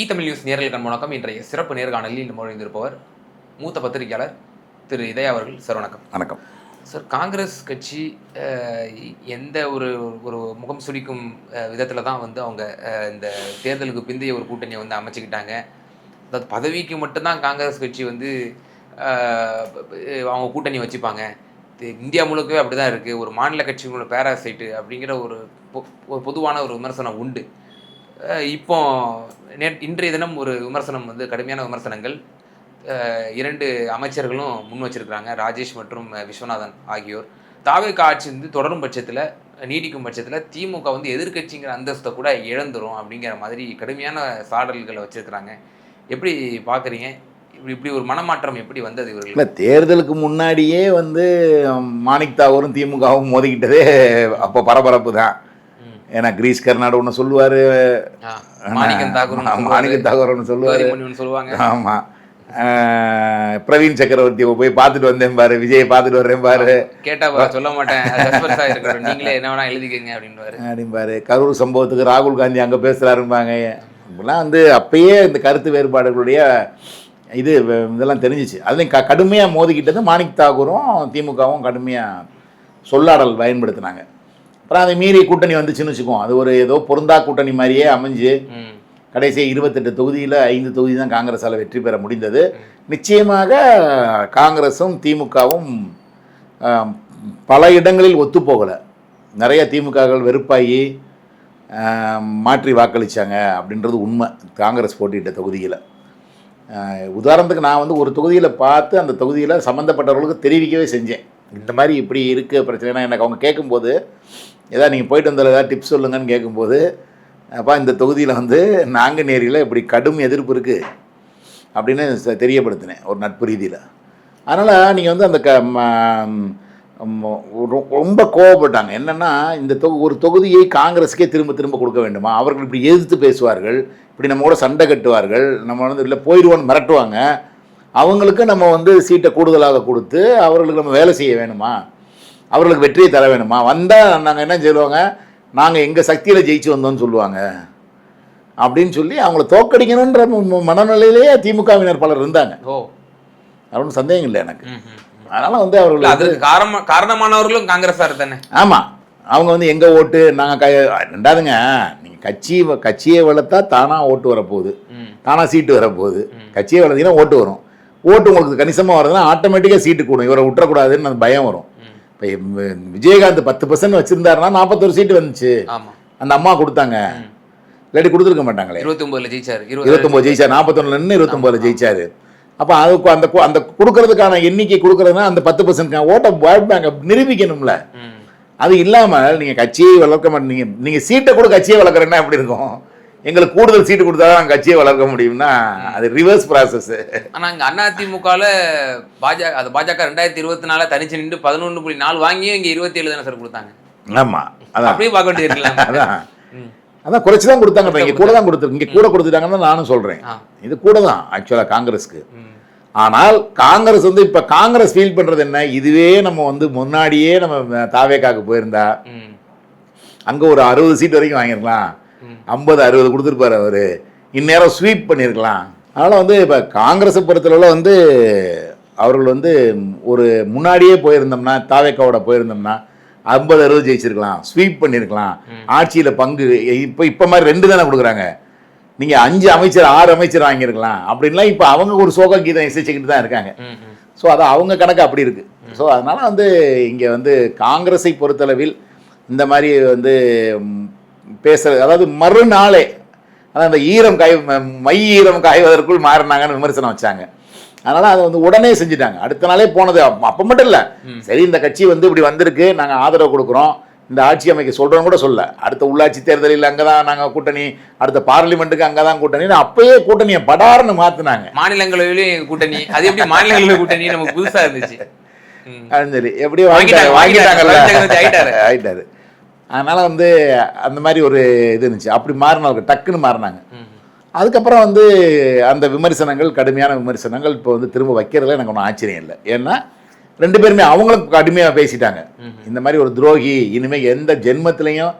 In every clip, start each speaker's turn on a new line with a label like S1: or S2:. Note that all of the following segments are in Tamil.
S1: தமிழ் நியூஸ் நேரல் கண்முழக்கம் இன்றைய சிறப்பு நேர்காணலில் நுழைந்திருப்பவர் மூத்த பத்திரிகையாளர் திரு இதயா அவர்கள். சார் வணக்கம்.
S2: வணக்கம்
S1: சார். காங்கிரஸ் கட்சி எந்த ஒரு ஒரு முகம் சுளிக்கும் விதத்தில் தான் அவங்க இந்த தேர்தலுக்கு பிந்தைய ஒரு கூட்டணியை அமைச்சிக்கிட்டாங்க. அதாவது பதவிக்கு மட்டும்தான் காங்கிரஸ் கட்சி அவங்க கூட்டணி வச்சுப்பாங்க. இந்தியா முழுக்கவே அப்படி தான் இருக்குது. ஒரு மாநில கட்சிகளோட பேராசைட்டு அப்படிங்கிற ஒரு பொதுவான ஒரு விமர்சனம் உண்டு. இப்போ இன்றைய தினம் ஒரு விமர்சனம் கடுமையான விமர்சனங்கள் இரண்டு அமைச்சர்களும் முன் வச்சிருக்கிறாங்க. ராஜேஷ் மற்றும் விஸ்வநாதன் ஆகியோர் தாவேகா ஆட்சி தொடரும் பட்சத்தில் நீடிக்கும் பட்சத்தில் திமுக எதிர்கட்சிங்கிற அந்தஸ்தை கூட இழந்துரும் அப்படிங்கிற மாதிரி கடுமையான சாடல்களை வச்சிருக்கிறாங்க. எப்படி பார்க்குறீங்க? இப்படி ஒரு மனமாற்றம் எப்படி வந்தது இவர்கள்?
S2: இல்லை, தேர்தலுக்கு முன்னாடியே மாணிக் தாகூரும் திமுகவும் மோதிக்கிட்டதே அப்போ பரபரப்பு தான். ஏன்னா கிரீஷ் கர்நாடு ஒன்று சொல்லுவார், மாணிக்கன் தாகூர் ஒன்று சொல்லுவாங்க. ஆமாம், பிரவீன் சக்கரவர்த்தி போய் பார்த்துட்டு வந்தேன் பாரு, விஜயை பார்த்துட்டு வர்றேன் பாரு,
S1: கேட்டா சொல்ல மாட்டேன், நீங்களே என்ன வேணா எழுதிக்கங்க அப்படின்பாரு.
S2: கரூர் சம்பவத்துக்கு ராகுல் காந்தி அங்கே பேசுகிறாருப்பாங்க. இப்படிலாம் அப்பயே இந்த கருத்து வேறுபாடுகளுடைய இதெல்லாம் தெரிஞ்சிச்சு. அதுலேயும் கடுமையாக மோதிக்கிட்டது மாணிக் தாகூரும் திமுகவும் கடுமையாக சொல்லாடல் பயன்படுத்தினாங்க. அப்புறம் அதை மீறி கூட்டணி வந்துச்சுன்னு வச்சுக்குவோம். அது ஒரு ஏதோ பொருந்தா கூட்டணி மாதிரியே அமைஞ்சு கடைசியாக 28 தொகுதியில் 5 தொகுதி தான் காங்கிரஸால் வெற்றி பெற முடிந்தது. நிச்சயமாக காங்கிரஸும் திமுகவும் பல இடங்களில் ஒத்துப்போகலை. நிறைய திமுககள் வெறுப்பாகி மாற்றி வாக்களித்தாங்க அப்படின்றது உண்மை. காங்கிரஸ் போட்டியிட்ட தொகுதியில் உதாரணத்துக்கு நான் ஒரு தொகுதியில் பார்த்து அந்த தொகுதியில் சம்மந்தப்பட்டவர்களுக்கு தெரிவிக்கவே செஞ்சேன். இந்த மாதிரி இப்படி இருக்குது பிரச்சனைனா எனக்கு அவங்க கேட்கும்போது, ஏதாவது நீங்கள் போயிட்டு வந்தால் ஏதாவது டிப்ஸ் சொல்லுங்கன்னு கேட்கும்போது, அப்பா இந்த தொகுதியில் நாங்குநேரியில் இப்படி கடும் எதிர்ப்பு இருக்குது அப்படின்னு தெரியப்படுத்தினேன் ஒரு நட்பு ரீதியில். அதனால் நீங்கள் அந்த ரொம்ப கோவப்பட்டாங்க. என்னென்னா, இந்த ஒரு தொகுதியை காங்கிரஸுக்கே திரும்ப திரும்ப கொடுக்க வேண்டுமா? அவர்கள் இப்படி எதிர்த்து பேசுவார்கள், இப்படி நம்ம கூட சண்டை கட்டுவார்கள், நம்ம இல்லை போயிடுவோன்னு மிரட்டுவாங்க. அவங்களுக்கு நம்ம சீட்டை கூடுதலாக கொடுத்து அவர்களுக்கு நம்ம வேலை செய்ய வேணுமா? அவர்களுக்கு வெற்றியை தர வேணுமா? வந்தால் நாங்கள் என்ன சொல்லுவாங்க, நாங்கள் எங்கள் சக்தியில் ஜெயிச்சு வந்தோம்னு சொல்லுவாங்க. அப்படின்னு சொல்லி அவங்கள தோக்கடிக்கணுன்ற மனநிலையிலேயே திமுகவினர் பலர் இருந்தாங்க. அது ஒன்றும் சந்தேகம் இல்லை எனக்கு. அதனால் அவர்கள்
S1: அதுக்கு காரணமானவர்களும் காங்கிரஸார் தானே.
S2: ஆமாம், அவங்க எங்கள் ஓட்டு நாங்கள் ரெண்டாவதுங்க, நீங்கள் கட்சியை வளர்த்தா தானாக ஓட்டு வரப்போகுது, தானாக சீட்டு வரப்போகுது. கட்சியை வளர்த்தீங்கன்னா ஓட்டு வரும். ஓட்டு உங்களுக்கு கணிசமாக வருதுன்னா ஆட்டோமேட்டிக்காக சீட்டு கூடும். இவரை விட்டுறக்கூடாதுன்னு அந்த பயம் வரும். இப்போ விஜயகாந்த் 10% வச்சுருந்தாருன்னா 41 சீட்டு வந்துச்சு. அந்த அம்மா கொடுத்தாங்க, இல்லாட்டி கொடுத்துருக்க மாட்டாங்களே.
S1: 29 ஜெயிச்சார்,
S2: 41 29 ஜெயிச்சாரு. அப்போ அதுக்கு அந்த கொடுக்கறதுக்கான எண்ணிக்கை கொடுக்கறதுனா அந்த 10% ஓட்டை வாழ்ப்பாங்க நிரூபிக்கணும்ல. அது இல்லாமல் நீங்கள் கட்சியை வளர்க்க மாட்டீங்க. நீங்கள் சீட்டை கூட கட்சியை வளர்க்குறேன்னா எப்படி இருக்கும்? எங்களுக்கு கூடுதல் சீட்டு கொடுத்தா தான் கட்சியை வளர்க்க முடியும்னா அது ரிவர்ஸ் ப்ராசஸ்.
S1: ஆனால் இங்கே அதிமுகவில் பாஜக 2024 தனிச்சு நின்று 11.4 வாங்கியும் இங்கே 27 தானே சார் கொடுத்தாங்க.
S2: ஆமாம், அதான்
S1: அப்படியே பார்க்க வேண்டியது.
S2: அதான் குறைச்சி தான் கொடுத்தாங்க. இங்கே கூட தான் கொடுத்துருக்கு, இங்கே கூட கொடுத்துட்டாங்கன்னு நானும் சொல்கிறேன். இது கூட தான் ஆக்சுவலாக காங்கிரஸுக்கு. ஆனால் காங்கிரஸ் இப்போ காங்கிரஸ் ஃபீல் பண்ணுறது என்ன, இதுவே நம்ம முன்னாடியே நம்ம தாவேகாக்கு போயிருந்தா அங்கே ஒரு 60 சீட் வரைக்கும் வாங்கியிருக்கலாம். 50-60 கொடுத்துருப்பாரு அவர். இந்நேரம் ஸ்வீப் பண்ணியிருக்கலாம். அதனால் இப்போ காங்கிரஸை பொறுத்தளவில் அவர்கள் ஒரு முன்னாடியே போயிருந்தோம்னா, தாவேக்காவோட போயிருந்தோம்னா 50-60 ஜெயிச்சிருக்கலாம், ஸ்வீப் பண்ணியிருக்கலாம். ஆட்சியில் பங்கு இப்போ மாதிரி 2 தானே கொடுக்குறாங்க. நீங்கள் 5 அமைச்சர் 6 அமைச்சர் வாங்கியிருக்கலாம் அப்படின்லாம் இப்போ அவங்க ஒரு சோக கீதம் இசைச்சிக்கிட்டு தான் இருக்காங்க. ஸோ அது அவங்க கணக்கு அப்படி இருக்குது. ஸோ அதனால் இங்கே காங்கிரஸை பொறுத்தளவில் இந்த மாதிரி பேசுறது, அதாவது மறுநாளே அதான் அந்த மை ஈரம் காய்வதற்குள் மாறினாங்கன்னு விமர்சனம் வச்சாங்க. அதனால் அதை உடனே செஞ்சுட்டாங்க. அடுத்த நாளே போனது. அப்போ மட்டும் இல்லை, சரி இந்த கட்சி இப்படி வந்திருக்கு, நாங்கள் ஆதரவு கொடுக்குறோம், இந்த ஆட்சி அமைக்க சொல்கிறோம் கூட சொல்ல. அடுத்த உள்ளாட்சி தேர்தலில் அங்கே தான் நாங்கள் கூட்டணி, அடுத்த பார்லிமெண்ட்டுக்கு அங்கே தான் கூட்டணி, அப்பயே கூட்டணியை படார்னு மாற்றினாங்க.
S1: மாநிலங்களவையிலையும் கூட்டணி, அது எப்படி மாநிலங்களவை கூட்டணி நமக்கு புதுசாக இருந்துச்சு.
S2: சரி, எப்படியும் வாங்கிட்டாங்கல்ல, ஆயிட்டாரு. அதனால் அந்த மாதிரி ஒரு இது இருந்துச்சு. அப்படி மாறினாங்க, டக்குன்னு மாறினாங்க. அதுக்கப்புறம் அந்த விமர்சனங்கள், கடுமையான விமர்சனங்கள் இப்போ திரும்ப வைக்கிறதுல எனக்கு ஒன்றும் ஆச்சரியம் இல்லை. ஏன்னா 2 பேருமே அவங்களும் கடுமையாக பேசிட்டாங்க. இந்த மாதிரி ஒரு துரோகி இனிமேல் எந்த ஜென்மத்திலையும்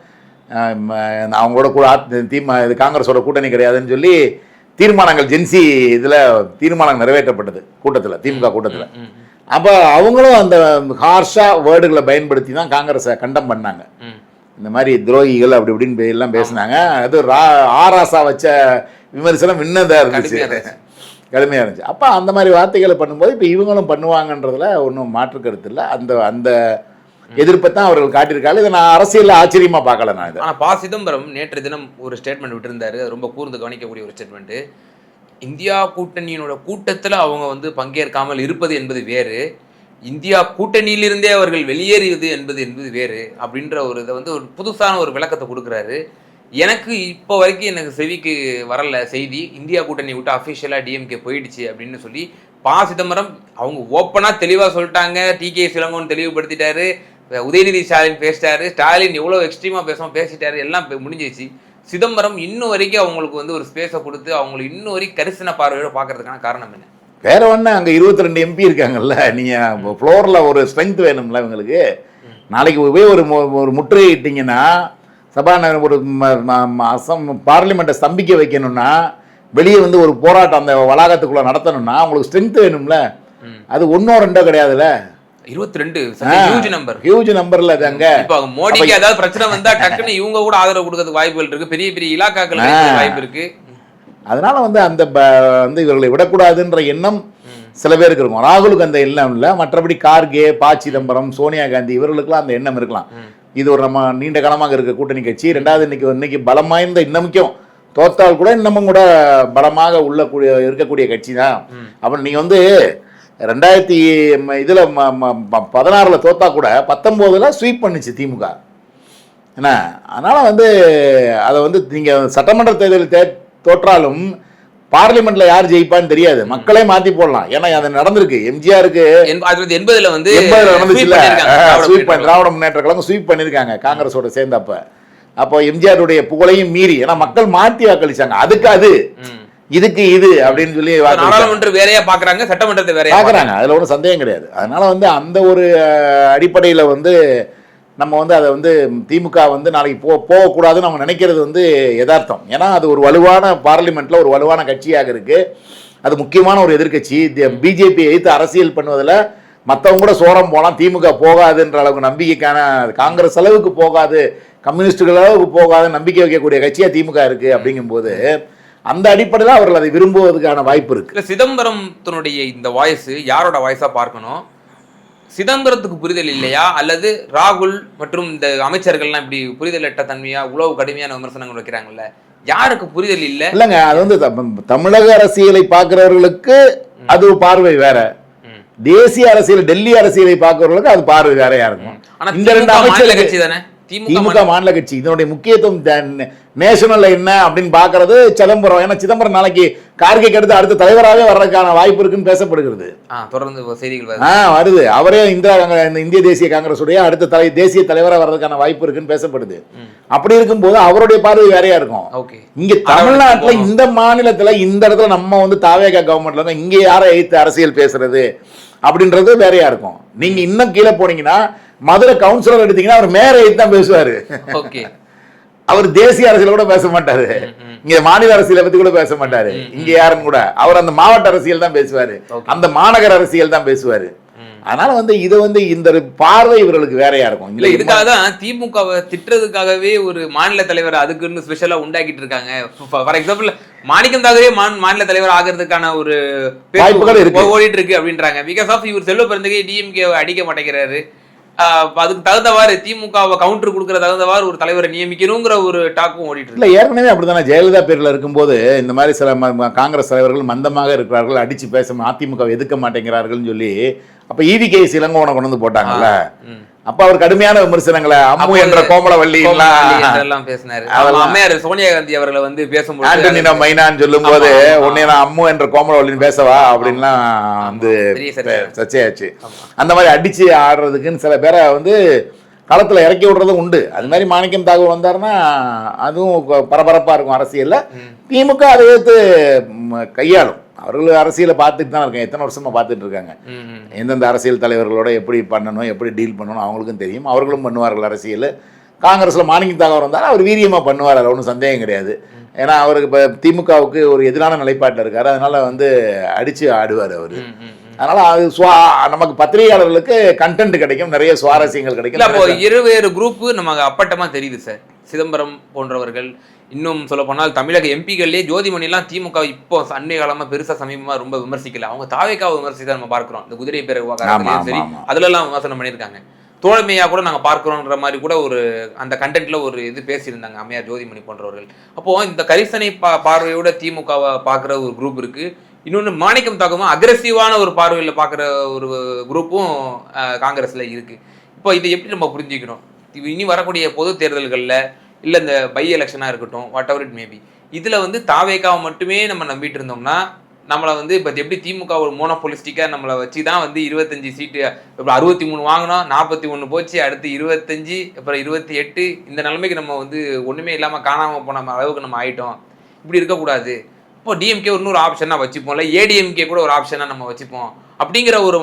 S2: அவங்களோட கூட காங்கிரஸோட கூட்டணி கிடையாதுன்னு சொல்லி தீர்மானங்கள் ஜென்சி இதில் தீர்மானம் நிறைவேற்றப்பட்டது கூட்டத்தில், திமுக கூட்டத்தில். அப்போ அவங்களும் அந்த ஹார்ஷாக வேர்டுகளை பயன்படுத்தி தான் காங்கிரஸை கண்டம் பண்ணாங்க. இந்த மாதிரி துரோகிகள் அப்படி இப்படின்னு எல்லாம் பேசினாங்க. அது ஆராசா வச்ச விமர்சனம் இன்னதாக இருந்துச்சு, கடுமையாக இருந்துச்சு. அப்போ அந்த மாதிரி வார்த்தைகளை பண்ணும்போது இப்போ இவங்களும் பண்ணுவாங்கன்றதுல ஒன்றும் மாற்று கருத்து இல்லை. அந்த அந்த எதிர்ப்பை தான் அவர்கள் காட்டியிருக்காங்க. இதை நான் அரசியலில் ஆச்சரியமாக பார்க்கல நான் இதை.
S1: ஆனால் ப. சிதம்பரம் நேற்று தினம் ஒரு ஸ்டேட்மெண்ட் விட்டுருந்தாரு, ரொம்ப கூர்ந்து கவனிக்கக்கூடிய ஒரு ஸ்டேட்மெண்ட்டு. இந்தியா கூட்டணியினோட கூட்டத்தில் அவங்க வந்து பங்கேற்காமல் இருப்பது என்பது வேறு, இந்தியா கூட்டணியிலிருந்தே அவர்கள் வெளியேறியது என்பது வேறு அப்படின்ற ஒரு இதை வந்து ஒரு புதுசான ஒரு விளக்கத்தை கொடுக்குறாரு. எனக்கு இப்போ வரைக்கும் எனக்கு செவிக்கு வரல செய்தி, இந்தியா கூட்டணி விட்டு அஃபிஷியலாக டிஎம்கே போயிடுச்சு அப்படின்னு சொல்லி ப. சிதம்பரம் அவங்க ஓப்பனாக தெளிவாக சொல்லிட்டாங்க. டிகே இளங்கோவன் தெளிவுபடுத்திட்டாரு, உதயநிதி ஸ்டாலின் பேசிட்டாரு, ஸ்டாலின் எவ்வளோ எக்ஸ்ட்ரீமாக பேசிட்டாரு, எல்லாம் முடிஞ்சிச்சு. சிதம்பரம் இன்னும் வரைக்கும் அவங்களுக்கு வந்து ஒரு ஸ்பேஸை கொடுத்து அவங்களுக்கு இன்னும் வரைக்கும் கரிசன பார்வையோடு பார்க்கறதுக்கான காரணம் என்ன?
S2: வேற ஒன்று, அங்கே 22 MP இருக்காங்கல்ல, நீங்கள் ஃப்ளோரில் ஒரு ஸ்ட்ரென்த் வேணும்ல இவங்களுக்கு. நாளைக்கு போய் ஒரு முற்றுகை இட்டிங்கன்னா, சபாநாயகர் ஒரு பார்லிமெண்ட்டை ஸ்தம்பிக்க வைக்கணும்னா, வெளியே வந்து ஒரு போராட்டம் அந்த வளாகத்துக்குள்ளே நடத்தணும்னா அவங்களுக்கு ஸ்ட்ரென்த் வேணும்ல. அது 1 2 கிடையாதுல்ல,
S1: 22 ஹியூஜ் நம்பர்ல அது. அங்க இப்போ மோடிக்கு ஏதாவது பிரச்சனை வந்தா டக்குன்னு இவங்க கூட ஆதரவு கொடுக்கிறதுக்கு வாய்ப்புகள் இருக்கு, பெரிய பெரிய இலாக்காக்கள் வாய்ப்பு இருக்கு.
S2: அதனால வந்து அந்த வந்து இவர்களை விடக்கூடாதுன்ற எண்ணம் சில பேருக்கு இருக்கும். ராகுலுக்கு அந்த எண்ணம் இல்லை. மற்றபடி கார்கே, ப. சிதம்பரம், சோனியா காந்தி இவர்களுக்கெல்லாம் அந்த எண்ணம் இருக்கலாம். இது ஒரு நம்ம நீண்ட காலமாக இருக்க கூட்டணி கட்சி. ரெண்டாவது இன்னைக்கு பலம் வாய்ந்த, இன்னமும் தோத்தால் கூட இன்னமும் கூட பலமாக இருக்கக்கூடிய கட்சி தான். அப்புறம் நீங்க வந்து 2000 இதில் 16 தோத்தா கூட 19 ஸ்வீப் பண்ணிச்சு திமுக என்ன. அதனால் வந்து அதை வந்து நீங்கள் சட்டமன்ற தேர்தலில் தோற்றாலும் பார்லிமெண்ட்ல யார் ஜெயிப்பான்னு தெரியாது, மக்களே மாற்றி போடலாம். ஏன்னா அது நடந்திருக்கு. எம்ஜிஆருக்கு
S1: 80 வந்து
S2: ஸ்வீப் பண்ணி திராவிட முன்னேற்ற கழகம் ஸ்வீப் பண்ணியிருக்காங்க காங்கிரஸோட சேர்ந்தப்ப. அப்போ எம்ஜிஆருடைய புகழையும் மீறி, ஏன்னா மக்கள் மாற்றி வாக்களிச்சாங்க. அதுக்கு அது இதுக்கு இது அப்படின்னு சொல்லி
S1: நாடாளுமன்றம் வேறையா பாக்குறாங்க, சட்டமன்றத்தை வேறையா
S2: பாக்குறாங்க. அதுல ஒன்றும் சந்தேகம் கிடையாது. அதனால வந்து அந்த ஒரு அடிப்படையில வந்து நம்ம வந்து அதை வந்து திமுக வந்து நாளைக்கு போகக்கூடாதுன்னு அவங்க நினைக்கிறது வந்து யதார்த்தம். ஏன்னா அது ஒரு வலுவான பார்லிமெண்ட்ல ஒரு வலுவான கட்சியாக இருக்கு. அது முக்கியமான ஒரு எதிர்கட்சி. பிஜேபி எதிர்த்து அரசியல் பண்ணுவதில் மற்றவங்க கூட சோரம் போகலாம், திமுக போகாதுன்ற அளவுக்கு நம்பிக்கைக்கான, காங்கிரஸ் அளவுக்கு போகாது, கம்யூனிஸ்டுகள் அளவுக்கு போகாது நம்பிக்கை வைக்கக்கூடிய கட்சியாக திமுக இருக்கு. அப்படிங்கும்போது அந்த அடிப்படையில் அவர்கள் அதை விரும்புவதற்கான வாய்ப்பு இருக்கு.
S1: சிதம்பரத்தினுடைய இந்த வாய்ஸ் யாரோட வாய்ஸா பார்க்கணும்? சிதம்பரத்துக்கு புரிதல் இல்லையா, அல்லது ராகுல் மற்றும் இந்த அமைச்சர்கள்லாம் இப்படி புரிதலற்ற தன்மையா உளவு கடுமையான விமர்சனங்கள் வைக்கிறாங்கல்ல, யாருக்கு புரிதல் இல்லை?
S2: இல்லைங்க, அது வந்து தமிழக அரசியலை பார்க்கிறவர்களுக்கு அது பார்வை வேற, தேசிய அரசியல் டெல்லி அரசியலை பார்க்கிறவர்களுக்கு அது பார்வை வேறையா இருக்கும். இந்த 2 அமைச்சர் கட்சி தானே திமுக மாநில கட்சி. இதனுடைய முக்கியத்துவம் நேஷனல் என்ன அப்படின்னு பாக்குறது சிதம்பரம். ஏன்னா சிதம்பரம் நாளைக்கு கார்கேக்கு அடுத்து தலைவராகவே வர்றதுக்கான வாய்ப்பு இருக்குன்னு பேசப்படுகிறது.
S1: தொடர்ந்து செய்திகள்
S2: வருது. அவரே இந்திய தேசிய காங்கிரஸ் உடைய அடுத்த தேசிய தலைவராக வர்றதுக்கான வாய்ப்பு இருக்குன்னு பேசப்படுது. அப்படி இருக்கும்போது அவருடைய பார்வை வேறையா இருக்கும். இங்க தமிழ்நாட்டுல இந்த மாநிலத்துல இந்த இடத்துல நம்ம வந்து தாவேகா கவர்மெண்ட்ல இருக்கோம், இங்க யாரை எதிர்த்து அரசியல் பேசுறது அப்படின்றது வேறையா இருக்கும். நீங்க இன்னும் கீழே போனீங்கன்னா மதுரை கவுன்சிலர் எடுத்தீங்கன்னா அவர் மேயரை தான் பேசுவாரு. அவர் தேசிய அரசியல கூட பேச மாட்டாரு, இங்க மாநில அரசியலை பத்தி கூட பேச மாட்டாரு. இங்க யாரும் கூட அவர் அந்த மாவட்ட அரசியல் தான் பேசுவாரு, அந்த மாநகர அரசியல் தான் பேசுவாரு. அதனால வந்து இது வந்து இந்த பார்வை இவர்களுக்கு வேறையா இருக்கும்.
S1: இல்ல இதுக்காக தான் திமுகவை திட்டுறதுக்காகவே ஒரு மாநில தலைவர் அதுக்குன்னு ஸ்பெஷலா உண்டாக்கிட்டு இருக்காங்க. ஃபார் எக்ஸாம்பிள் மாணிக்கம் தாகவே மாநில தலைவர் ஆகிறதுக்கான ஒரு
S2: வாய்ப்புகள்
S1: ஓடிட்டு இருக்கு அப்படின்றாங்க. பிகாஸ் ஆஃப் இவர் செல்வ பிறந்தகை டிஎம்கே அடிக்க மாட்டேங்கிறாரு, அதுக்கு தகுந்தவாறு திமுகவை கவுண்டர் கொடுக்கற தகுந்தவாறு ஒரு தலைவரை நியமிக்கணுங்கிற ஒரு டாக்கும் ஓடிட்டு இருக்கு.
S2: இல்லை ஏற்கனவே அப்படித்தானே ஜெயலலிதா பேரில் இருக்கும்போது இந்த மாதிரி சில காங்கிரஸ் தலைவர்கள் மந்தமாக இருக்கிறார்கள், அடிச்சு பேச அதிமுக எதிர்க்க மாட்டேங்கிறார்கள்னு சொல்லி அப்ப ஈவிகே இளங்கோவனை கொண்டு வந்து போட்டாங்கல்ல. அப்ப அவர் கடுமையான விமர்சனங்களை அம்மு என்ற கோமலவள்ளி
S1: எல்லாம் பேசினாரு. அம்மையார் சோனியா காந்தி அவர்களை வந்து பேசும்போது
S2: மைனான்னு சொல்லும் போது உன்னை நான் அம்மு என்ற கோமலவள்ளின்னு பேசவா அப்படின்லாம் வந்து சர்ச்சையாச்சு. அந்த மாதிரி அடிச்சு ஆடுறதுக்குன்னு சில பேரை வந்து களத்துல இறக்கி விடுறதும் உண்டு. அது மாதிரி மாணிக்கம் தாகூர் வந்தாருன்னா அதுவும் பரபரப்பா இருக்கும் அரசியல்ல. திமுக அதை எடுத்து கையாளும். அவர்கள் அரசியலை பார்த்துட்டு தான் இருக்காங்க, எத்தனை வருஷமா பார்த்துட்டு இருக்காங்க. எந்தெந்த அரசியல் தலைவர்களோட எப்படி பண்ணணும், எப்படி டீல் பண்ணணும் அவங்களுக்கும் தெரியும். அவர்களும் பண்ணுவார்கள் அரசியல். காங்கிரஸில் மாணிக்கம் தாகூர் வந்தாலும் அவர் வீரியமாக பண்ணுவார், அதில் ஒன்றும் சந்தேகம் கிடையாது. ஏன்னா அவருக்கு இப்போ திமுகவுக்கு ஒரு எதிரான நிலைப்பாட்டில் இருக்கார், அதனால் வந்து அடித்து ஆடுவார் அவர். அதனால் அது நமக்கு பத்திரிகையாளர்களுக்கு கண்டென்ட் கிடைக்கும், நிறைய சுவாரஸ்யங்கள் கிடைக்கும்.
S1: அப்போ இருவேறு குரூப்பு நமக்கு அப்பட்டமாக தெரியுது சார். சிதம்பரம் போன்றவர்கள், இன்னும் சொல்ல போனால் தமிழக எம்பிகள்லேயே ஜோதிமணிலாம் திமுக இப்போ அண்மைய காலமாக பெருசாக சமீபமாக ரொம்ப விமர்சிக்கல. அவங்க தாவேக்காவை விமர்சித்து நம்ம பார்க்குறோம். இந்த குதிரை பேர விவகாரத்துலையும் சரி அதுலலாம் விமர்சனம் பண்ணியிருக்காங்க. தோழமையாக கூட நாங்கள் பார்க்குறோன்ற மாதிரி கூட ஒரு அந்த கண்டென்ட்டில் ஒரு இது பேசியிருந்தாங்க அம்மையார் ஜோதிமணி போன்றவர்கள். அப்போது இந்த கரிசனை பார்வையோட திமுகவை பார்க்குற ஒரு குரூப் இருக்குது. இன்னொன்று மாணிக்கம் தாகூரும் அக்ரெசிவான ஒரு பார்வையில் பார்க்குற ஒரு குரூப்பும் காங்கிரஸில் இருக்குது. இப்போ இதை எப்படி நம்ம புரிஞ்சுக்கணும்? இனி வரக்கூடிய பொது தேர்தல்களில் இல்லை இந்த பை எலெக்ஷனாக இருக்கட்டும், வாட் எவர் இட் மேபி, இதில் வந்து தாவேக்காவை மட்டுமே நம்ம நம்பிட்டு இருந்தோம்னா நம்மளை வந்து இப்போ எப்படி திமுக ஒரு மோனோபொலிஸ்டிக்காக நம்மளை வச்சு தான் வந்து 25 சீட்டு, இப்போ 63 வாங்கினோம், 41 போச்சு, அடுத்து 25, அப்புறம் 28, இந்த நிலைமைக்கு நம்ம வந்து ஒன்றுமே இல்லாமல் காணாமல் போன அளவுக்கு நம்ம ஆகிட்டோம். இப்படி இருக்கக்கூடாது. இப்போ டிஎம்கே இன்னொரு ஆப்ஷனாக வச்சுப்போம், இல்லை ஏடிஎம்கே கூட ஒரு ஆப்ஷனாக நம்ம வச்சுப்போம் அப்படிங்கிற ஒரு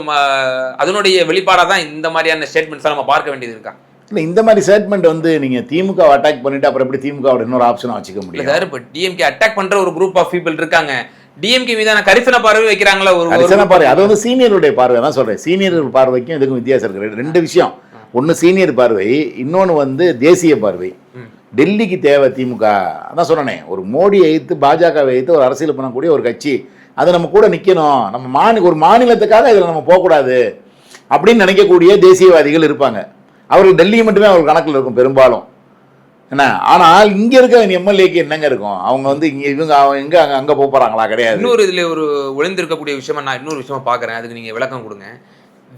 S1: அதனுடைய வெளிப்பாடாக தான் இந்த மாதிரியான ஸ்டேட்மெண்ட்ஸை நம்ம பார்க்க வேண்டியது இருக்கா?
S2: இல்லை, இந்த மாதிரி ஸ்டேட்மெண்ட் வந்து நீங்கள் திமுக அட்டாக் பண்ணிட்டு அப்புறம் எப்படி திமுகவோட இன்னொரு ஆப்ஷனாக வச்சுக்க முடியும்
S1: சார்? இப்போ டிஎம்கே அட்டாக் பண்ணுற ஒரு குரூப் ஆஃப் பீப்புள் இருக்காங்க, டிஎம்கே மீதான கரிசன பார்வை வைக்கிறாங்களா? ஒரு
S2: கரிசன பார்வை, அது வந்து சீனியருடைய பார்வை தான் சொல்கிறேன். சீனியர் பார்வைக்கும் இதுக்கும் வித்தியாசம் இருக்குது. ரெண்டு விஷயம். ஒன்று சீனியர் பார்வை, இன்னொன்று வந்து தேசிய பார்வை. டெல்லிக்கு தேவை திமுக. அதான் சொன்னேன், ஒரு மோடியை எதிர்த்து பாஜகவை எதிர்த்து ஒரு அரசியல் பண்ணக்கூடிய ஒரு கட்சி, அது நம்ம கூட நிற்கணும், நம்ம ஒரு மாநிலத்துக்காக இதில் நம்ம போகக்கூடாது அப்படின்னு நினைக்கக்கூடிய தேசியவாதிகள் இருப்பாங்க. அவருக்கு டெல்லி மட்டுமே அவர் கணக்கில் இருக்கும் பெரும்பாலும் என்ன. ஆனால் இங்கே இருக்க எம்எல்ஏக்கு என்னங்க இருக்கும்? அவங்க வந்து இங்கே இவங்க எங்கே அங்கே போக போகிறாங்களா? கிடையாது.
S1: இன்னொரு இதில் ஒரு ஒளிந்திருக்கக்கூடிய விஷயமா நான் இன்னொரு விஷயமா பார்க்குறேன், அதுக்கு நீங்கள் விளக்கம் கொடுங்க.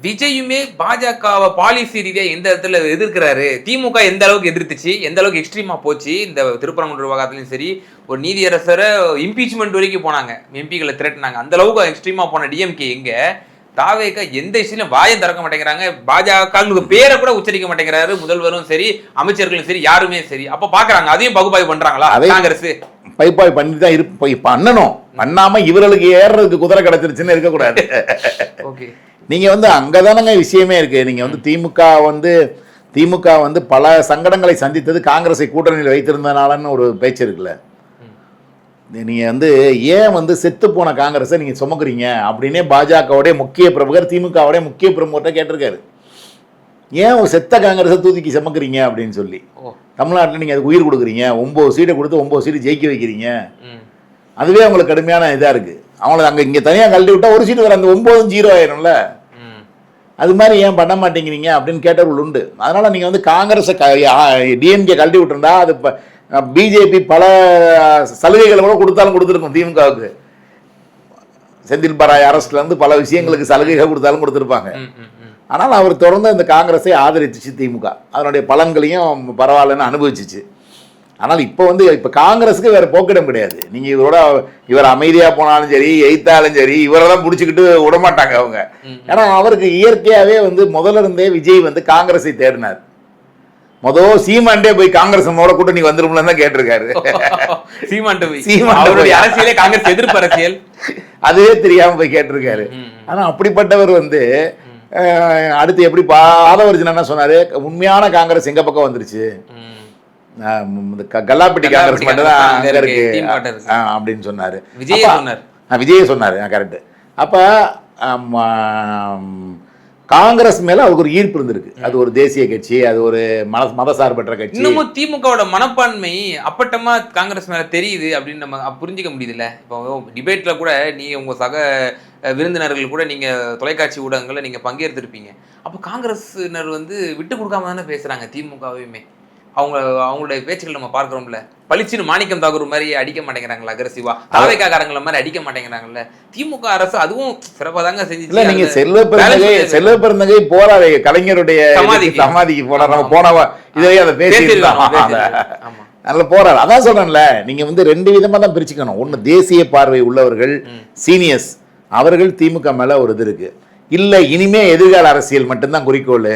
S1: விஜயுமே பாஜகவை பாலிசி ரீதியாக எந்த இடத்துல எதிர்க்கிறாரு, திமுக எந்த அளவுக்கு எதிர்த்துச்சு, எந்த அளவுக்கு எக்ஸ்ட்ரீமாக போச்சு, இந்த திருப்பரங்குன்ற விவகாரத்துலையும் சரி, ஒரு நீதியரசரை இம்பீச்மெண்ட் வரைக்கும் போனாங்க, எம்பிகளை திரட்டினாங்க, அந்த அளவுக்கு எக்ஸ்ட்ரீமாக போன டிஎம்கே எங்கே, தாவேக்கா எந்த விஷயம் வாயம் திறக்க மாட்டேங்கிறாங்க, பாஜக பேரை கூட உச்சரிக்க மாட்டேங்கிறாரு முதல்வரும் சரி, அமைச்சர்களும் சரி, யாருமே சரி. அப்ப பாக்குறாங்க, அதையும் பகுப்பாய்வு பண்றாங்களா காங்கிரஸ்?
S2: பகுப்பாய்வு பண்ணி தான் பண்ணணும். பண்ணாம இவர்களுக்கு ஏறதுக்கு குதிரை கிடைச்சிருச்சுன்னு இருக்கக்கூடாது.
S1: ஓகே,
S2: நீங்க வந்து அங்கதானங்க விஷயமே இருக்கு. நீங்க வந்து திமுக வந்து பல சங்கடங்களை சந்தித்தது காங்கிரஸை கூட்டணியில் வைத்திருந்தனாலன்னு ஒரு பேச்சு இருக்குல்ல. நீங்கள் வந்து ஏன் வந்து செத்து போன காங்கிரஸை நீங்கள் சுமக்குறீங்க அப்படின்னே பாஜகவுடைய முக்கிய பிரமுகர் திமுகவுடைய முக்கிய பிரமுகர்கிட்ட கேட்டிருக்காரு. ஏன் ஒரு செத்த காங்கிரஸை தூக்கி சுமக்குறீங்க அப்படின்னு சொல்லி. தமிழ்நாட்டில் நீங்கள் அதுக்கு உயிர் கொடுக்குறீங்க, 9 சீட்டை கொடுத்து 9 சீட்டு ஜெயிக்க வைக்கிறீங்க, அதுவே அவங்களுக்கு கடுமையான இதாக இருக்குது. அவங்கள அங்கே இங்கே தனியாக கழட்டி விட்டால் ஒரு சீட்டு வர அந்த 9 0 ஆயிரும்ல. அது மாதிரி ஏன் பண்ண மாட்டேங்கிறீங்க அப்படின்னு கேட்டவர்கள் உண்டு. அதனால் நீங்கள் வந்து காங்கிரஸை டிஎம்கே கழட்டி விட்டுருந்தா அது பிஜேபி பல சலுகைகளை கூட கொடுத்தாலும் கொடுத்துருக்கும் திமுகவுக்கு. செந்தில் பாலாஜி அரசுலேருந்து பல விஷயங்களுக்கு சலுகைகள் கொடுத்தாலும் கொடுத்துருப்பாங்க. ஆனால் அவர் தொடர்ந்து இந்த காங்கிரஸை ஆதரிச்சிச்சு திமுக, அதனுடைய பலன்களையும் பரவாயில்லன்னு அனுபவிச்சிச்சு. ஆனால் இப்போ காங்கிரஸுக்கு வேறு போக்கிடம் கிடையாது. நீங்கள் இவர் அமைதியாக போனாலும் சரி, எய்த்தாலும் சரி, இவரெல்லாம் பிடிச்சிக்கிட்டு விடமாட்டாங்க அவங்க. ஏன்னா அவருக்கு இயற்கையாகவே வந்து முதல்ல இருந்தே விஜய் வந்து காங்கிரஸை தேடினார். சீமாண்டே போய் காங்கிரஸ் கூட்டணி வந்துரும்ல தான் கேட்டிருக்காரு.
S1: அரசியலே காங்கிரஸ் எதிர்ப்பு அரசியல்
S2: அதுவே தெரியாம போய் கேட்டிருக்காரு. ஆனா அப்படிப்பட்டவர் வந்து அடுத்து எப்படி ஆதவர்ஜன் என்ன சொன்னாரு, உண்மையான காங்கிரஸ் எங்க பக்கம் வந்துருச்சு, கல்லாப்பட்டி காங்கிரஸ் மட்டும் தான் அங்க இருக்கு அப்படின்னு சொன்னாரு. விஜய சொன்னாரு. கரெக்ட். அப்ப காங்கிரஸ் மேல அவருக்கு ஒரு ஈர்ப்பு இருந்திருக்கு. அது ஒரு தேசிய கட்சி, அது ஒரு மதசார்பற்ற கட்சி.
S1: இன்னமும் திமுகவோட மனப்பான்மை அப்பட்டமா காங்கிரஸ் மேல தெரியுது அப்படின்னு நம்ம புரிஞ்சிக்க முடியுதுல்ல. இப்போ டிபேட்ல கூட நீங்க உங்க சக விருந்தினர்கள் கூட நீங்க தொலைக்காட்சி ஊடகங்கள்ல நீங்க பங்கேற்றிருப்பீங்க. அப்போ காங்கிரஸினர் வந்து விட்டு கொடுக்காம தானே பேசுறாங்க திமுகவையுமே. அவங்களுடைய பேச்சுக்கள் நம்ம பார்க்கிறோம்ல, பளிச்சுன்னு மாணிக்கம் தாகூர் மாதிரி அடிக்க மாட்டேங்கிறாங்களா, அக்ரெசிவா தாவேக்காரங்கள மாதிரி அடிக்க மாட்டேங்கிறாங்கல்ல. திமுக அரசு அதுவும் சிறப்பாக தாங்க செஞ்சு.
S2: நீங்க செல்வ பெருந்தகை போறாரு கலைஞருடைய சமாதிக்கு போனார், நம்ம போனவா இதையே அதை பேசியிருந்தாங்க, நல்ல போறாரு. அதான் சொல்றேன்ல, நீங்க வந்து ரெண்டு விதமா தான் பிரிச்சுக்கணும். ஒண்ணு தேசிய பார்வை உள்ளவர்கள் சீனியர்ஸ், அவர்கள் திமுக மேல ஒரு இது இருக்கு. இல்ல இனிமே எதிர்கால அரசியல் மட்டும்தான் குறிக்கோள்,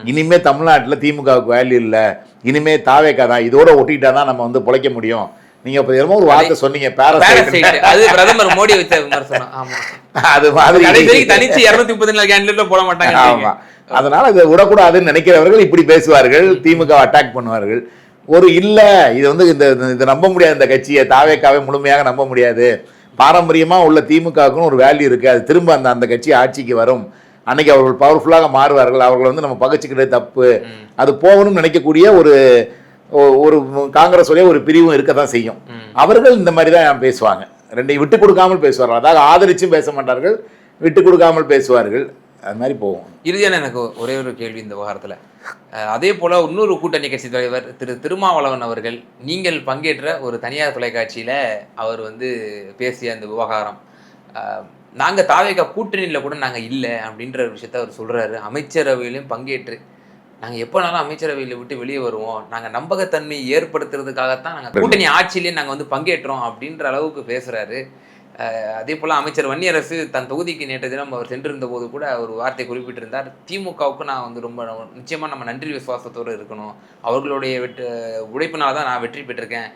S2: இனிமே தமிழ்நாட்டில் திமுகவுக்கு வேல்யூ இல்லை, இனிமே தாவேக்கா தான், இதோட ஒட்டிக்கிட்டா தான் நம்ம வந்து பிழைக்க முடியும் நீங்க இப்போ என்னமோ ஒரு வார்த்தை சொன்னீங்க,
S1: Parasite. அது பிரதமர் மோடி வச்ச விமர்சனம். ஆமா.
S2: அது மாதிரி
S1: கடைசி தனிச்சு 234 கேண்டிடேட்ல போட மாட்டாங்க.
S2: ஆமா. அதனால இதை விடக்கூடாதுன்னு நினைக்கிறவர்கள் இப்படி பேசுவார்கள், திமுக அட்டாக் பண்ணுவார்கள். ஒரு இல்ல இது வந்து இந்த நம்ப முடியாது, இந்த கட்சியை தாவேக்காவே முழுமையாக நம்ப முடியாது. பாரம்பரியமா உள்ள திமுகவுக்குன்னு ஒரு வேல்யூ இருக்கு, அது திரும்ப அந்த கட்சி ஆட்சிக்கு வரும், அன்னைக்கு அவர்கள் பவர்ஃபுல்லாக மாறுவார்கள், அவர்களை வந்து நம்ம பகைச்சிக்கிறது தப்பு, அது போகணும்னு நினைக்கக்கூடிய ஒரு காங்கிரஸ் ஒரு பிரிவும் இருக்க தான் செய்யும். அவர்கள் இந்த மாதிரி தான் பேசுவாங்க, ரெண்டையும் விட்டு கொடுக்காமல் பேசுவார்கள். அதாவது ஆதரிச்சும் பேச மாட்டார்கள், விட்டு கொடுக்காமல் பேசுவார்கள். அது மாதிரி போகும்.
S1: இறுதியான எனக்கு ஒரே ஒரு கேள்வி இந்த விவகாரத்தில். அதே போல் இன்னொரு கூட்டணி கட்சி தலைவர் திருமாவளவன் அவர்கள் நீங்கள் பங்கேற்ற ஒரு தனியார் தொலைக்காட்சியில் அவர் வந்து பேசிய அந்த விவகாரம், நாங்கள் தாவேகா கூட்டணியில் கூட நாங்கள் இல்லை அப்படின்ற ஒரு விஷயத்த அவர் சொல்கிறாரு. அமைச்சரவையிலையும் பங்கேற்று நாங்கள் எப்போனாலும் அமைச்சரவையில் விட்டு வெளியே வருவோம், நாங்கள் நம்பகத்தன்மையை ஏற்படுத்துறதுக்காகத்தான் நாங்கள் கூட்டணி ஆட்சியிலேயே நாங்கள் வந்து பங்கேற்றோம் அப்படின்ற அளவுக்கு பேசுகிறாரு. அதே போல் அமைச்சர் வன்னியரசு தன் தொகுதிக்கு நேற்று தினம் அவர் சென்றிருந்த போது கூட ஒரு வார்த்தை குறிப்பிட்டிருந்தார், திமுகவுக்கு நான் வந்து ரொம்ப நிச்சயமாக நம்ம நன்றி விசுவாசத்தோடு இருக்கணும், அவர்களுடைய உழைப்பினால தான் நான் வெற்றி பெற்றிருக்கேன்,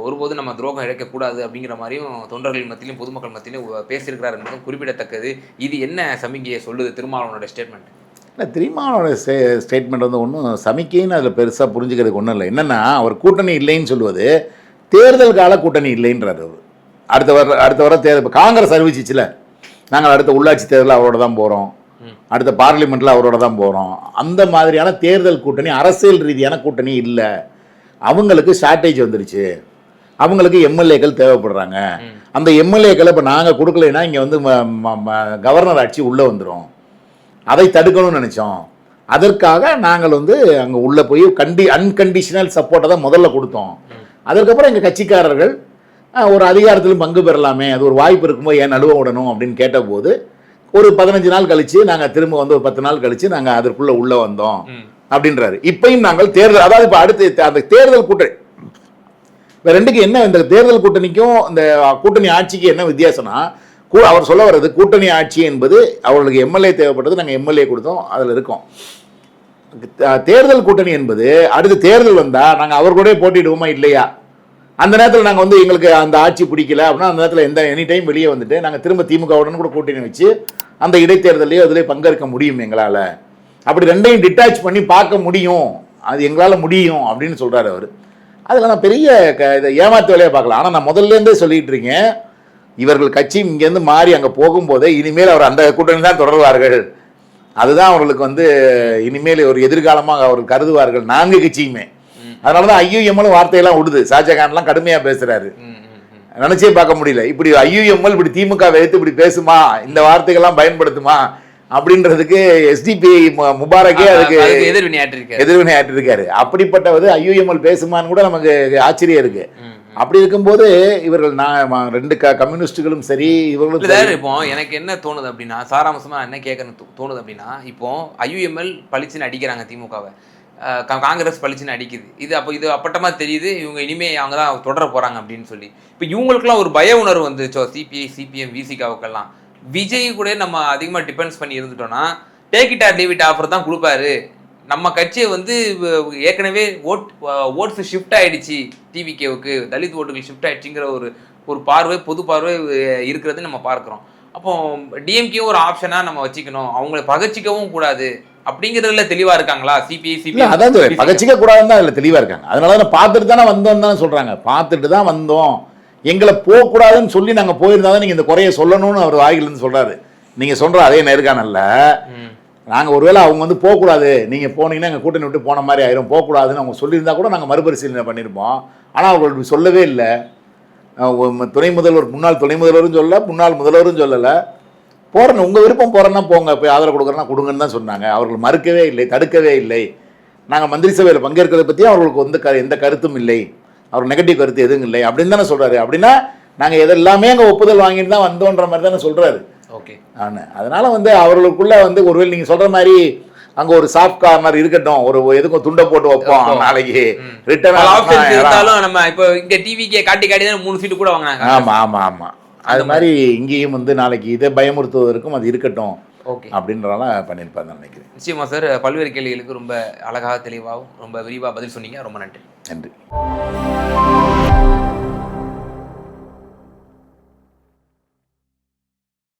S1: ஒருபோதும் நம்ம துரோகம் இழைக்கக்கூடாது அப்படிங்கிற மாதிரியும் தொண்டர்கள் மத்தியிலும் பொதுமக்கள் மத்தியிலும் பேசியிருக்கிறார் என்பதும் குறிப்பிடத்தக்கது. இது என்ன சமிக்கையை சொல்லுது திருமாவளவனோட ஸ்டேட்மெண்ட்?
S2: இல்லை, திருமாவளவனோட ஸ்டேட்மெண்ட் வந்து ஒன்றும் சமிக்கைன்னு அதில் பெருசாக புரிஞ்சுக்கிறதுக்கு ஒன்றும் இல்லை. என்னென்னா அவர் கூட்டணி இல்லைன்னு சொல்லுவது தேர்தல் கால கூட்டணி இல்லைன்றார் அவர். அடுத்த வர தேர்தல் காங்கிரஸ் அறிவிச்சிச்சுல, நாங்கள் அடுத்த உள்ளாட்சி தேர்தலில் அவரோட தான் போகிறோம், அடுத்த பார்லிமெண்ட்டில் அவரோட தான் போகிறோம், அந்த மாதிரியான தேர்தல் கூட்டணி அரசியல் ரீதியான கூட்டணி இல்லை. அவங்களுக்கு ஸ்ட்ராட்டஜி வந்துருச்சு, அவங்களுக்கு எம்எல்ஏக்கள் தேவைப்படுறாங்க, அந்த எம்எல்ஏக்களை இப்போ நாங்கள் கொடுக்கலைன்னா இங்கே வந்து கவர்னர் ஆட்சி உள்ளே வந்துடும், அதை தடுக்கணும்னு நினச்சோம், அதற்காக நாங்கள் வந்து அங்கே உள்ளே போய் அன்கண்டிஷனல் சப்போர்ட்டை தான் முதல்ல கொடுத்தோம், அதற்கப்புறம் எங்கள் கட்சிக்காரர்கள் ஒரு அதிகாரத்திலும் பங்கு பெறலாமே, அது ஒரு வாய்ப்பு இருக்கும்போது ஏன் நடுவ விடணும் அப்படின்னு கேட்டபோது ஒரு 15 நாள் கழிச்சு நாங்கள் திரும்ப வந்து ஒரு 10 நாள் கழிச்சு நாங்கள் அதற்குள்ளே உள்ளே வந்தோம் அப்படின்றாரு. இப்பயும் நாங்கள் தேர்தல், அதாவது இப்போ அடுத்து அந்த தேர்தல் கூட்டணி ரெண்டுக்கு என்ன, இந்த தேர்தல் கூட்டணிக்கும் இந்த கூட்டணி ஆட்சிக்கு என்ன வித்தியாசம்னா, அவர் சொல்ல வர்றது கூட்டணி ஆட்சி என்பது அவர்களுக்கு எம்எல்ஏ தேவைப்பட்டது, நாங்கள் எம்எல்ஏ கொடுத்தோம், அதில் இருக்கோம். தேர்தல் கூட்டணி என்பது அடுத்து தேர்தல் வந்தால் நாங்கள் அவர் கூட போட்டிடுவோமா இல்லையா, அந்த நேரத்தில் நாங்கள் வந்து எங்களுக்கு அந்த ஆட்சி பிடிக்கல அப்படின்னா அந்த நேரத்தில் எனி டைம் வெளியே வந்துட்டு நாங்கள் திரும்ப திமுகவுடன் கூட கூட்டணி வச்சு அந்த இடைத்தேர்தலையோ அதில் பங்கேற்க முடியும் எங்களால், அப்படி ரெண்டையும் டிட்டாச் பண்ணி பார்க்க முடியும், அது எங்களால் முடியும் அப்படின்னு சொல்கிறார் அவர். அதில் நான் பெரிய இதை ஏமாத்து வேலையை பார்க்கலாம். ஆனால் நான் முதல்லேருந்தே சொல்லிகிட்டு இருக்கேன், இவர்கள் கட்சி இங்கேருந்து மாறி அங்கே போகும்போதே இனிமேல் அவர் அந்த கூட்டணி தான் தொடர்வார்கள், அதுதான் அவர்களுக்கு வந்து இனிமேல் ஒரு எதிர்காலமாக அவர்கள் கருதுவார்கள் 4 கட்சியுமே. அதனாலதான் ஐயுஎம்எல் வார்த்தையெல்லாம் விடுது, ஷாஜகான்லாம் கடுமையா பேசுறாரு, நினைச்சே பார்க்க முடியல. இப்படி ஐயுஎம்எல் இப்படி திமுக வைத்து இப்படி பேசுமா, இந்த வார்த்தைகள்லாம் பயன்படுத்துமா அப்படின்றதுக்கு எஸ்டிபி முபாரக்கே அதுக்கு எதிர்வினையாற்றிருக்காரு. அப்படிப்பட்டவது ஐயுஎம்எல் பேசுமான்னு கூட நமக்கு ஆச்சரியம் இருக்கு. அப்படி இருக்கும்போது இவர்கள் நான் 2 கம்யூனிஸ்டுகளும் சரி இவர்களும்
S1: இப்போ எனக்கு என்ன தோணுது அப்படின்னா, சாராம்சமா என்ன கேட்கணும் தோணுது அப்படின்னா, இப்போ ஐயுஎம்எல் பளிச்சுன்னு அடிக்கிறாங்க திமுகவை, காங்கிரஸ் பளிச்சுன்னு அடிக்குது, இது அப்போ இது அப்பட்டமாக தெரியுது, இவங்க இனிமே அவங்க தான் தொடர போகிறாங்க அப்படின்னு சொல்லி. இப்போ இவங்களுக்குலாம் ஒரு பய உணர்வு வந்துச்சோ, சிபிஐ சிபிஎம் விசிகாவுக்கெல்லாம். விஜய் கூட நம்ம அதிகமாக டிபெண்ட்ஸ் பண்ணி இருந்துட்டோம்னா take it or leave it offer தான் கொடுப்பாரு, நம்ம கட்சியை வந்து ஏற்கனவே ஓட்ஸ் ஷிஃப்ட் ஆகிடுச்சு, டிவிகேவுக்கு தலித் ஓட்டுகள் ஷிஃப்ட் ஆகிடுச்சிங்கிற ஒரு பார்வை பொது பார்வை இருக்கிறது நம்ம பார்க்குறோம். அப்போ டிஎம்கேவும் ஒரு ஆப்ஷனாக நம்ம வச்சுக்கணும், அவங்களை பகச்சிக்கவும் கூடாது அப்படிங்கிறதுல தெளிவா இருக்காங்களா சிபிஐ?
S2: அதான் பகச்சிக்க கூடாதுன்னு தான் அதில் தெளிவா இருக்காங்க. அதனால தான் பார்த்துட்டு தானே வந்தோம் தானே சொல்றாங்க, பார்த்துட்டு தான் வந்தோம், எங்களை போகக்கூடாதுன்னு சொல்லி நாங்கள் போயிருந்தா தான் நீங்கள் இந்த குறைய சொல்லணும்னு அவர் வாயிலிருந்து சொல்றாரு. நீங்க சொல்ற அதே நேர்காணல்ல நாங்கள் ஒருவேளை அவங்க வந்து போகக்கூடாது, நீங்கள் போனீங்கன்னா எங்கள் கூட்டணி விட்டு போன மாதிரி ஆயிரும், போகக்கூடாதுன்னு அவங்க சொல்லியிருந்தா கூட நாங்கள் மறுபரிசீலனை பண்ணியிருப்போம். ஆனால் அவர்கள் சொல்லவே இல்லை. துணை முதல்வர், முன்னாள் துணை முதல்வரும் சொல்லலை, முன்னாள் முதல்வரும் சொல்லலை, போகிறேன்னு உங்கள் விருப்பம் போகிறேன்னா போங்க, போய் ஆதரவு கொடுக்குறேன்னா கொடுங்கன்னு தான் சொன்னாங்க. அவர்கள் மறுக்கவே இல்லை, தடுக்கவே இல்லை. நாங்கள் மந்திரி சபையில் பங்கேற்கிறத பற்றி அவர்களுக்கு வந்து எந்த கருத்தும் இல்லை, அவர் நெகட்டிவ் கருத்து எதுவும் இல்லை அப்படின்னு தானே சொல்கிறாரு. அப்படின்னா நாங்கள் எதெல்லாமே அங்கே ஒப்புதல் வாங்கிட்டு தான் வந்தோன்ற மாதிரி தானே சொல்கிறாரு.
S1: ஓகே,
S2: அதனால் வந்து அவர்களுக்குள்ளே வந்து ஒருவேளை நீங்கள் சொல்கிற மாதிரி அங்கே ஒரு சாஃப்ட் கார்னர் இருக்கட்டும், ஒரு எதுக்கும் துண்டை போட்டு வைப்போம், நாளைக்கு
S1: ரிட்டர்ன் நம்ம இப்போ இங்கே டிவிக்கே காட்டி காட்டி தான் 3 சீட்டு கூட வாங்கினாங்க.
S2: ஆமாம் ஆமாம் ஆமாம், அது மாதிரி இங்கேயும் வந்து நாளைக்கு இதை பயமுறுத்துவதற்கும் அது இருக்கட்டும் அப்படின்றனால பண்ணியிருப்பாங்க நினைக்கிறேன்.
S1: நிச்சயமா சார், பல்வேறு கேள்விகளுக்கு ரொம்ப அழகாக தெளிவாகவும் ரொம்ப விரிவாக பதில் சொன்னீங்க, ரொம்ப நன்றி.
S2: நன்றி.